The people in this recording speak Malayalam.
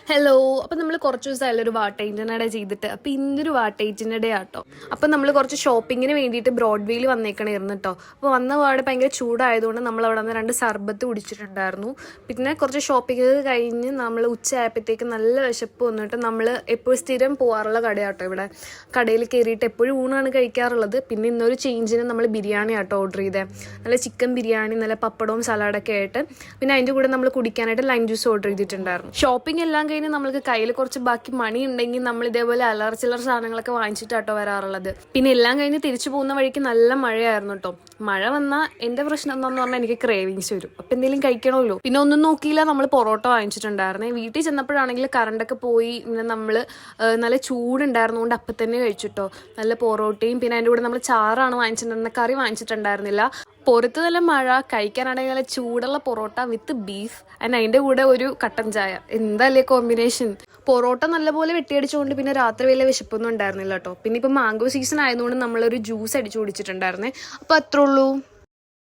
ഹലോ. അപ്പം നമ്മൾ കുറച്ച് ദിവസമായാലും ഒരു വാട്ടേജിൻ്റെ ഡേ ചെയ്തിട്ട് അപ്പം ഇന്നൊരു വാട്ടേജിൻ്റെ ഡേ ആട്ടോ. അപ്പം നമ്മൾ കുറച്ച് ഷോപ്പിങ്ങിന് വേണ്ടിയിട്ട് ബ്രോഡ്വേയിൽ വന്നേക്കണമായിരുന്നു കേട്ടോ. അപ്പോൾ വന്ന പാടെ ഭയങ്കര ചൂടായതുകൊണ്ട് നമ്മൾ അവിടെ നിന്ന് 2 സർബത്ത് കുടിച്ചിട്ടുണ്ടായിരുന്നു. പിന്നെ കുറച്ച് ഷോപ്പിംഗ് കഴിഞ്ഞ് നമ്മൾ ഉച്ചയായപ്പോഴത്തേക്ക് നല്ല വിശപ്പ് വന്നിട്ട് നമ്മൾ എപ്പോഴും സ്ഥിരം പോകാറുള്ള കടയാട്ടോ. ഇവിടെ കടയിൽ കയറിയിട്ട് എപ്പോഴും ഊണാണ് കഴിക്കാറുള്ളത്. പിന്നെ ഇന്നൊരു ചേഞ്ചിന് നമ്മൾ ബിരിയാണി ആട്ടോ ഓർഡർ ചെയ്തത്. നല്ല ചിക്കൻ ബിരിയാണി, നല്ല പപ്പടവും സലാഡൊക്കെ ആയിട്ട്. പിന്നെ അതിൻ്റെ കൂടെ നമ്മൾ കുടിക്കാനായിട്ട് ലൈം ജ്യൂസ് ഓർഡർ ചെയ്തിട്ടുണ്ടായിരുന്നു. ഷോപ്പിംഗ് എല്ലാം കഴിഞ്ഞ് നമ്മൾക്ക് കയ്യിൽ കുറച്ച് ബാക്കി മണി ഉണ്ടെങ്കിൽ നമ്മൾ ഇതേപോലെ അല്ലറ ചില്ലറ സാധനങ്ങളൊക്കെ വാങ്ങിച്ചിട്ടാട്ടോ വരാറുള്ളത്. പിന്നെ എല്ലാം കഴിഞ്ഞ് തിരിച്ചു പോകുന്ന വഴിക്ക് നല്ല മഴയായിരുന്നു കേട്ടോ. മഴ വന്നാൽ എൻ്റെ പ്രശ്നം എന്താണെന്ന് പറഞ്ഞാൽ എനിക്ക് ക്രേവിങ്സ് വരും. അപ്പം എന്തെങ്കിലും കഴിക്കണമല്ലോ. പിന്നെ ഒന്നും നോക്കിയില്ല, നമ്മൾ പൊറോട്ട വാങ്ങിച്ചിട്ടുണ്ടായിരുന്നേ. വീട്ടിൽ ചെന്നപ്പോഴാണെങ്കിൽ കറണ്ടൊക്കെ പോയി. പിന്നെ നമ്മൾ നല്ല ചൂടുണ്ടായിരുന്നുകൊണ്ട് അപ്പം തന്നെ കഴിച്ചിട്ടോ. നല്ല പൊറോട്ടയും പിന്നെ അതിൻ്റെ കൂടെ നമ്മൾ ചാറാണ് വാങ്ങിച്ചിട്ടുണ്ടായിരുന്നത്, കറി വാങ്ങിച്ചിട്ടുണ്ടായിരുന്നില്ല. പുറത്ത് നല്ല മഴ, കഴിക്കാനാണെങ്കിൽ നല്ല ചൂടുള്ള പൊറോട്ട വിത്ത് ബീഫ് ആൻഡ് അതിൻ്റെ കൂടെ ഒരു കട്ടൻ ചായ. എന്താല്ലേ കോമ്പിനേഷൻ. പൊറോട്ട നല്ലപോലെ വെട്ടിയടിച്ചുകൊണ്ട് പിന്നെ രാത്രി വലിയ വിശപ്പൊന്നും ഉണ്ടായിരുന്നില്ല കേട്ടോ. പിന്നെ ഇപ്പം മാംഗോ സീസൺ ആയതുകൊണ്ട് നമ്മളൊരു ജ്യൂസ് അടിച്ചു കുടിച്ചിട്ടുണ്ടായിരുന്നേ. അപ്പോൾ അത്രേ ഉള്ളൂ.